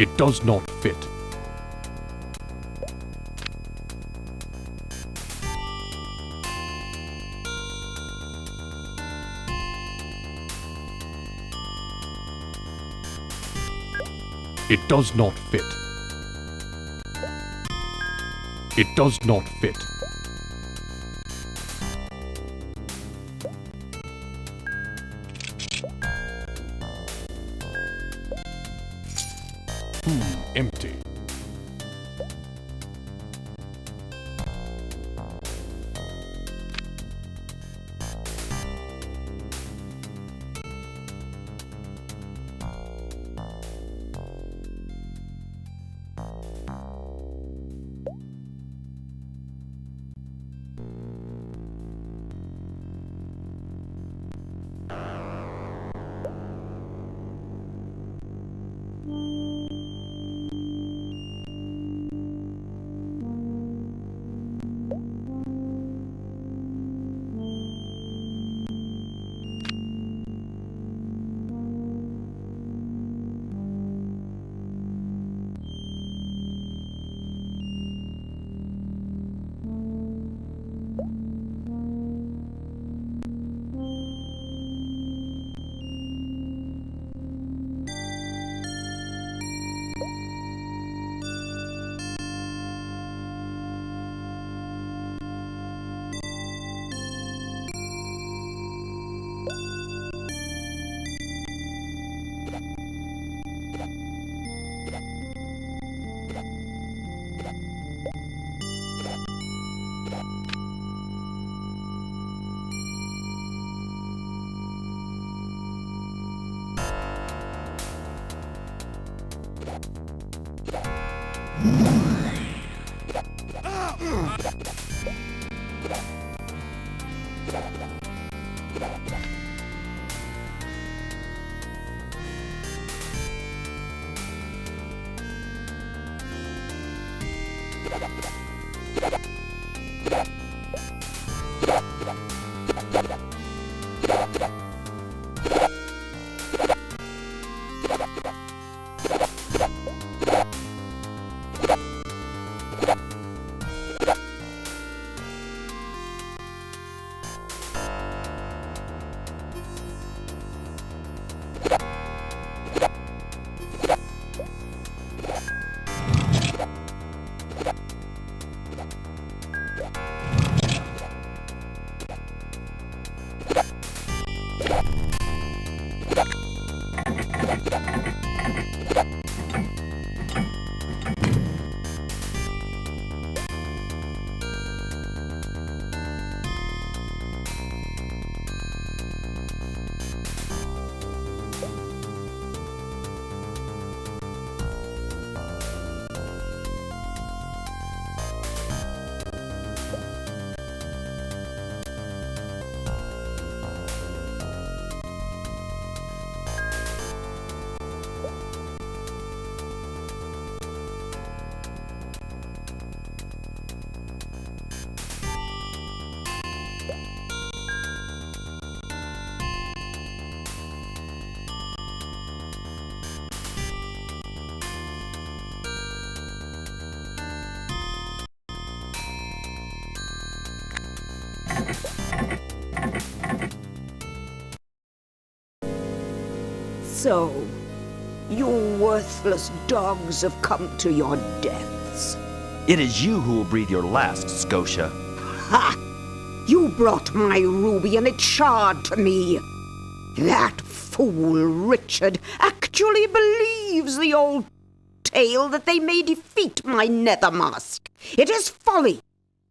It does not fit. It does not fit. It does not fit. Empty. So, you worthless dogs have come to your deaths. It is you who will breathe your last, Scotia. Ha! You brought my ruby and it shard to me. That fool Richard actually believes the old tale that they may defeat my nether mask. It is folly.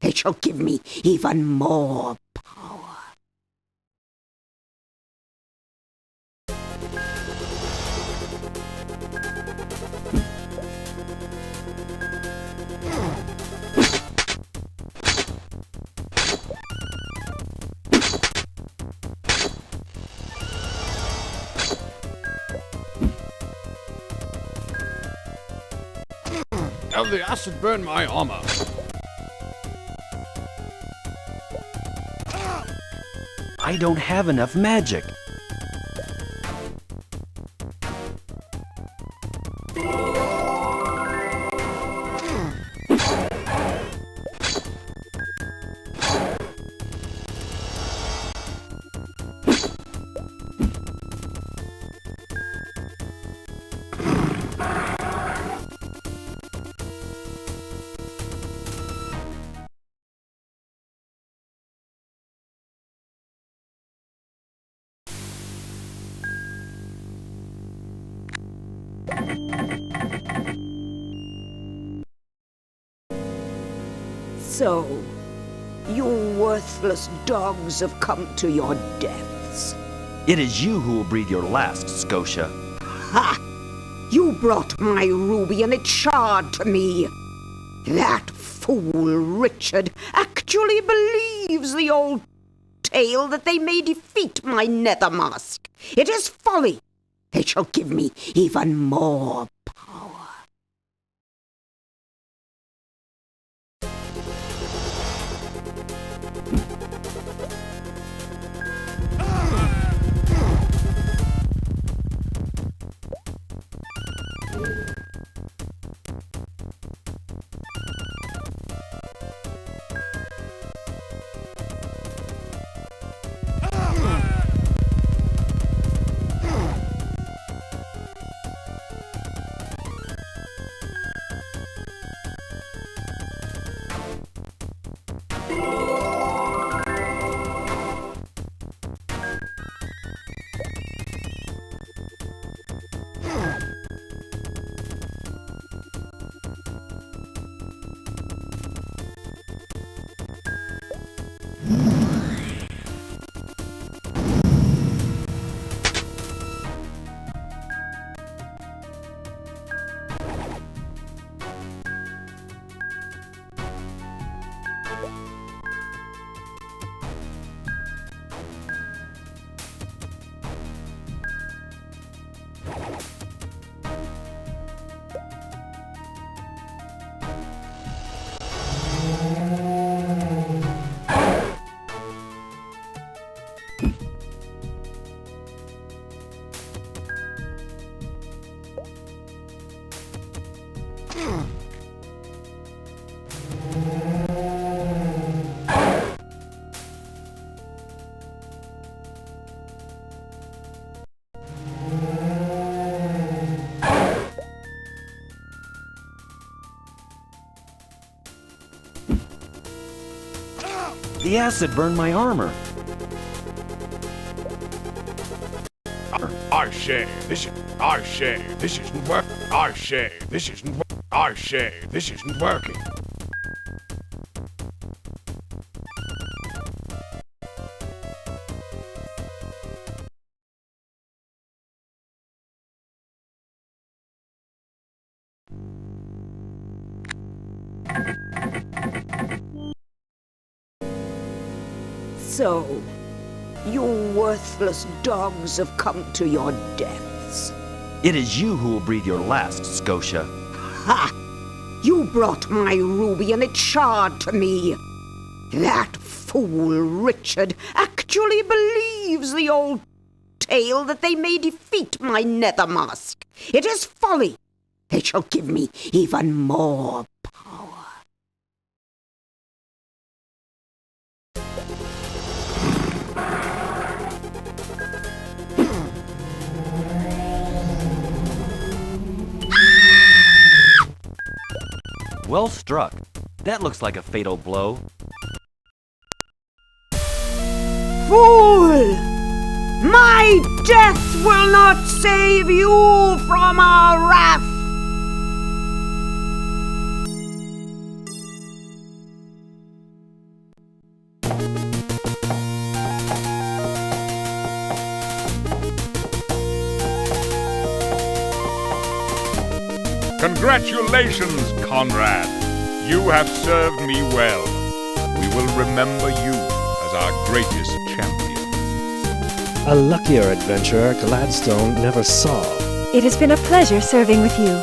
They shall give me even more power. Now the acid burned my armor. I don't have enough magic. So, you worthless dogs have come to your deaths. It is you who will breathe your last, Scotia. Ha! You brought my ruby and its shard to me. That fool Richard actually believes the old tale that they may defeat my nether mask. It is folly. They shall give me even more power. The acid burned my armor. I say this isn't work. I say this isn't working. So, you worthless dogs have come to your deaths. It is you who will breathe your last, Scotia. Ha! You brought my ruby and its shard to me. That fool Richard actually believes the old tale that they may defeat my nether mask. It is folly. They shall give me even more power. Well struck. That looks like a fatal blow. Fool! My death will not save you from our wrath! Congratulations, Conrad. You have served me well. We will remember you as our greatest champion. A luckier adventurer Gladstone never saw. It has been a pleasure serving with you.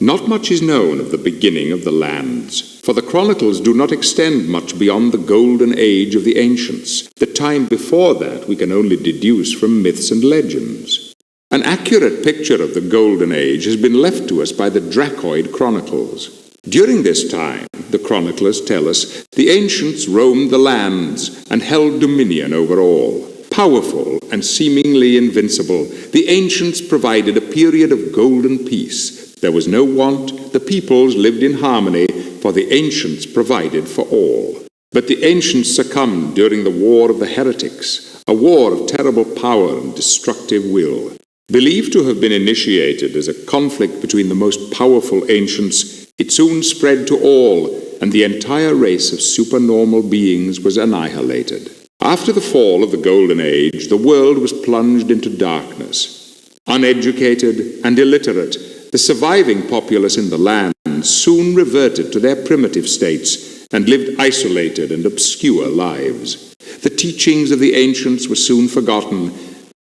Not much is known of the beginning of the lands, for the chronicles do not extend much beyond the golden age of the ancients. The time before that we can only deduce from myths and legends. An accurate picture of the golden age has been left to us by the Dracoid chronicles. During this time, the chroniclers tell us, the ancients roamed the lands and held dominion over all. Powerful and seemingly invincible, the ancients provided a period of golden peace. There was no want, the peoples lived in harmony, for the ancients provided for all. But the ancients succumbed during the War of the Heretics, a war of terrible power and destructive will. Believed to have been initiated as a conflict between the most powerful ancients, it soon spread to all, and the entire race of supernormal beings was annihilated. After the fall of the Golden Age, the world was plunged into darkness. Uneducated and illiterate, the surviving populace in the land soon reverted to their primitive states and lived isolated and obscure lives. The teachings of the ancients were soon forgotten,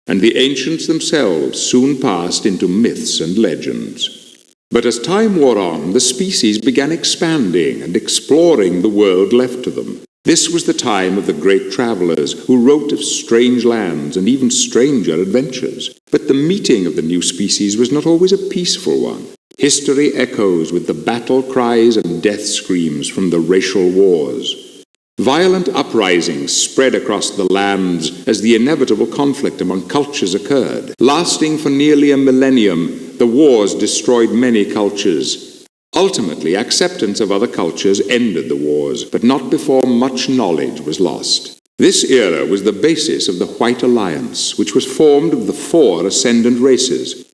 and the ancients themselves soon passed into myths and legends. But as time wore on, the species began expanding and exploring the world left to them. This was the time of the great travelers who wrote of strange lands and even stranger adventures. But the meeting of the new species was not always a peaceful one. History echoes with the battle cries and death screams from the racial wars. Violent uprisings spread across the lands as the inevitable conflict among cultures occurred. Lasting for nearly a millennium, the wars destroyed many cultures. Ultimately, acceptance of other cultures ended the wars, but not before much knowledge was lost. This era was the basis of the White Alliance, which was formed of the 4 ascendant races: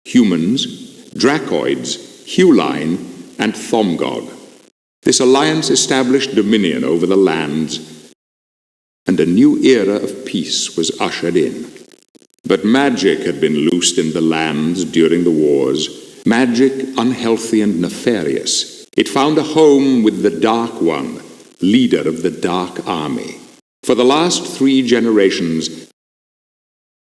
humans, Dracoids, Huline, and Thomgog. This alliance established dominion over the lands, and a new era of peace was ushered in. But magic had been loosed in the lands during the wars, magic unhealthy and nefarious. It found a home with the Dark One, leader of the Dark Army. For the last 3 generations,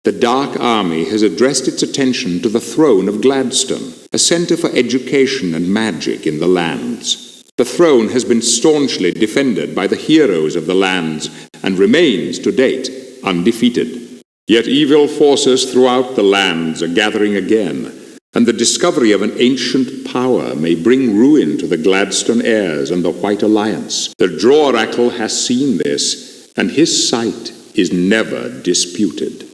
the Dark Army has addressed its attention to the throne of Gladstone, a center for education and magic in the lands. The throne has been staunchly defended by the heroes of the lands and remains, to date, undefeated. Yet evil forces throughout the lands are gathering again, and the discovery of an ancient power may bring ruin to the Gladstone heirs and the White Alliance. The Droracle has seen this, and his sight is never disputed.